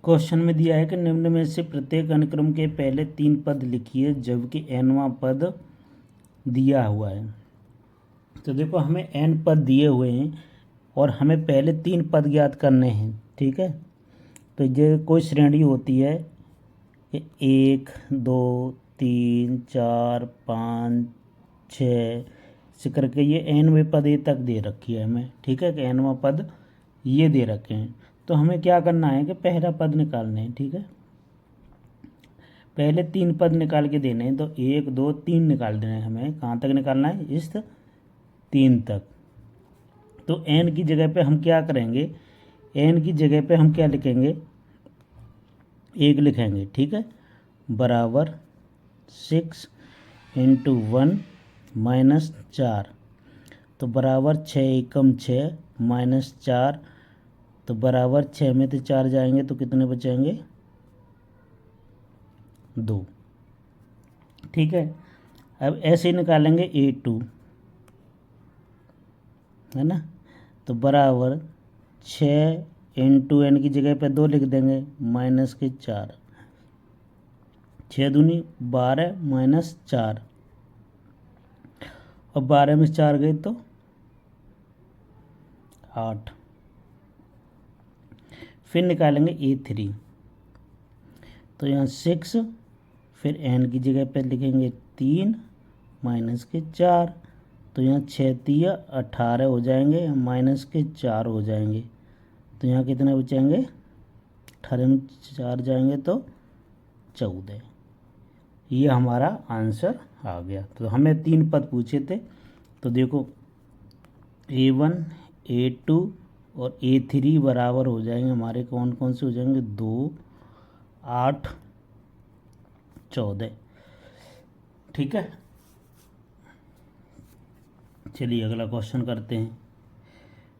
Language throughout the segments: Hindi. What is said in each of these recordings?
क्वेश्चन में दिया है कि निम्न में से प्रत्येक अनुक्रम के पहले 3 पद लिखिए जबकि nवां पद दिया हुआ है। तो देखो हमें n पद दिए हुए हैं और हमें पहले 3 पद ज्ञात करने हैं, ठीक है। तो ये कोई श्रेणी होती है कि 1 2 3 4 5 6 से करके ये nवें पद ये तक दे रखी है हमें, ठीक है, कि nवां पद ये दे रखे हैं। तो हमें क्या करना है कि पहला पद निकालने हैं, ठीक है। पहले 3 पद निकाल के देने हैं, तो 1 2 3 निकाल देने हैं हमें। कहाँ तक निकालना है? इस 3 तक। तो n की जगह पे हम क्या करेंगे, n की जगह पे हम क्या लिखेंगे, 1 लिखेंगे, ठीक है, बराबर 6 इंटू 1 माइनस 4, तो बराबर 6 एकम 6 माइनस 4, तो बराबर 6 में तो 4 जाएंगे तो कितने बचेंगे? 2, ठीक है। अब ऐसे ही निकालेंगे A2, है ना, तो बराबर 6 इंटू n की जगह पे 2 लिख देंगे माइनस के 4, 6 दूनी 12 माइनस 4, और 12 में 4 गए तो 8। फिर निकालेंगे A3, तो यहाँ 6, फिर n की जगह पे लिखेंगे 3 माइनस के 4, तो यहाँ 6 3 18 हो जाएंगे, माइनस के 4 हो जाएंगे, तो यहाँ कितने बचेंगे? 18 में 4 जाएंगे तो 14। ये हमारा आंसर आ गया। तो हमें 3 पद पूछे थे, तो देखो A1 A2 और A3 बराबर हो जाएंगे हमारे, कौन कौन से हो जाएंगे? 2 8 14, ठीक है। चलिए अगला क्वेश्चन करते हैं।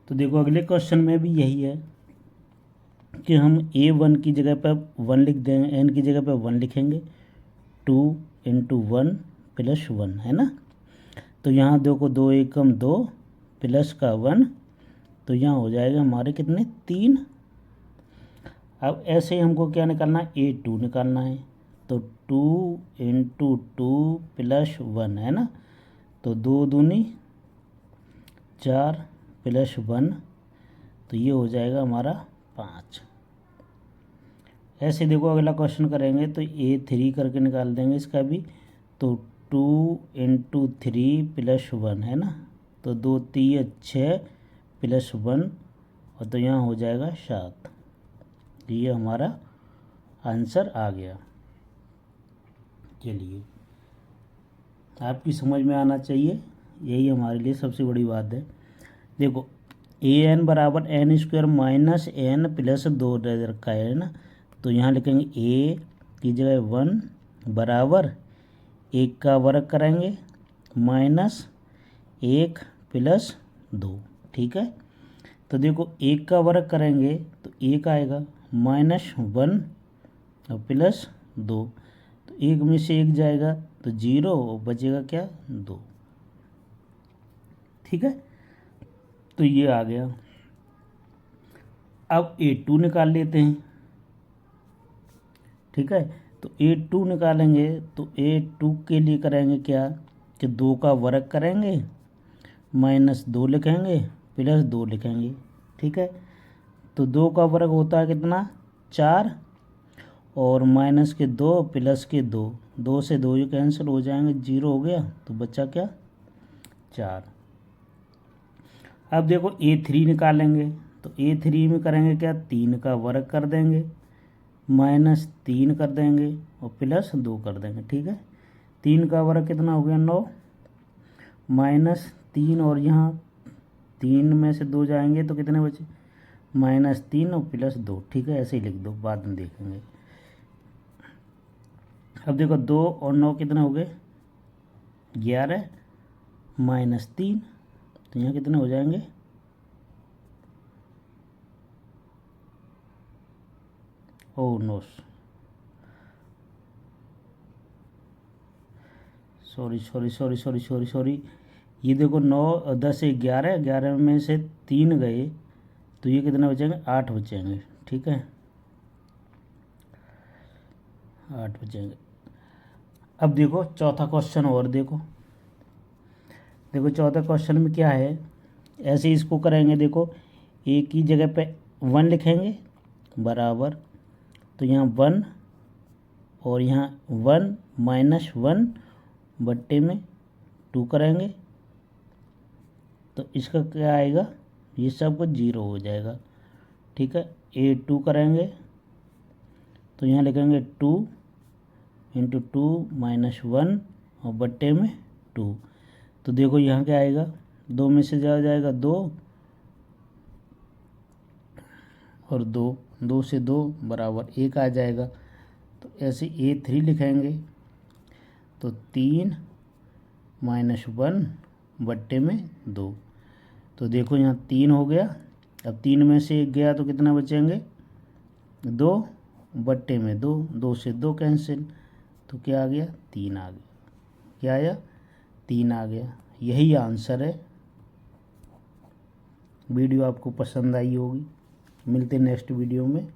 तो देखो अगले क्वेश्चन में भी यही है कि हम A1 की जगह पर 1 लिख देंगे, n की जगह पर 1 लिखेंगे, 2 इंटू 1 प्लस 1, है ना। तो यहाँ देखो 2 एकम 2 प्लस का 1, तो यहाँ हो जाएगा हमारे कितने? 3। अब ऐसे ही हमको क्या निकालना है? A2 निकालना है, तो 2 इंटू 2 प्लस 1, है ना, तो 2 दूनी 4 प्लस 1, तो ये हो जाएगा हमारा 5। ऐसे देखो अगला क्वेश्चन करेंगे तो A3 करके निकाल देंगे इसका भी, तो 2 इंटू 3 प्लस 1, है ना, तो 2 3 6 प्लस 1, और तो यहाँ हो जाएगा 7। ये हमारा आंसर आ गया। चलिए आपकी समझ में आना चाहिए, यही हमारे लिए सबसे बड़ी बात है। देखो an बराबर n² माइनस n प्लस 2 दे रखा है ना, तो यहाँ लिखेंगे a की जगह 1 बराबर 1 का वर्ग करेंगे माइनस 1 प्लस 2, ठीक है। तो देखो 1 का वर्ग करेंगे तो 1 आएगा, माइनस 1 और प्लस 2, तो 1 में से 1 जाएगा तो 0, और बचेगा क्या? 2, ठीक है। तो ये आ गया। अब A2 निकाल लेते हैं, ठीक है। तो A2 निकालेंगे तो A2 के लिए करेंगे क्या कि 2 का वर्ग करेंगे, माइनस 2 लिखेंगे, प्लस 2 लिखेंगे, ठीक है। तो 2 का वर्ग होता है कितना? 4, और माइनस के 2 प्लस के 2, 2 से 2 ये कैंसिल हो जाएंगे, 0 हो गया, तो बचा क्या? 4। अब देखो A3 निकालेंगे, तो A3 में करेंगे क्या? 3 का वर्ग कर देंगे, माइनस 3 कर देंगे, और प्लस 2 कर देंगे, ठीक है। 3 का वर्ग कितना हो गया? 9, माइनस 3, और यहाँ 3 में से 2 जाएंगे तो कितने बचे? माइनस 3 और प्लस 2, ठीक है। ऐसे ही लिख दो, बाद में देखेंगे। अब देखो 2 और 9 कितने हो गए? 11 माइनस 3, तो यहाँ कितने हो जाएंगे? ओ नो, सॉरी, ये देखो 9 और 10 से 11, 11 में से 3 गए, तो ये कितने बचेंगे? 8 बचेंगे, ठीक है। 8 बचेंगे। अब देखो चौथा क्वेश्चन और देखो चौथा क्वेश्चन में क्या है, ऐसे इसको करेंगे। देखो ए की जगह पे 1 लिखेंगे बराबर, तो यहाँ 1 और यहाँ 1 माइनस 1 बट्टे में 2 करेंगे, तो इसका क्या आएगा, ये सब कुछ 0 हो जाएगा। ठीक है, A2 करेंगे तो यहाँ लिखेंगे 2 इंटू 2 माइनस 1 और बट्टे में 2। तो देखो यहाँ क्या आएगा, 2 में से जाएगा 2 और 2 से 2 बराबर 1 आ जाएगा। तो ऐसे A3 लिखेंगे तो 3 माइनस 1 बट्टे में 2। तो देखो यहाँ 3 हो गया। अब 3 में से 1 गया तो कितना बचेंगे, 2 बट्टे में 2, 2 से 2 कैंसिल, तो क्या आ गया, 3 आ गया। क्या आया, 3 आ गया। यही आंसर है। वीडियो आपको पसंद आई होगी। मिलते नेक्स्ट वीडियो में।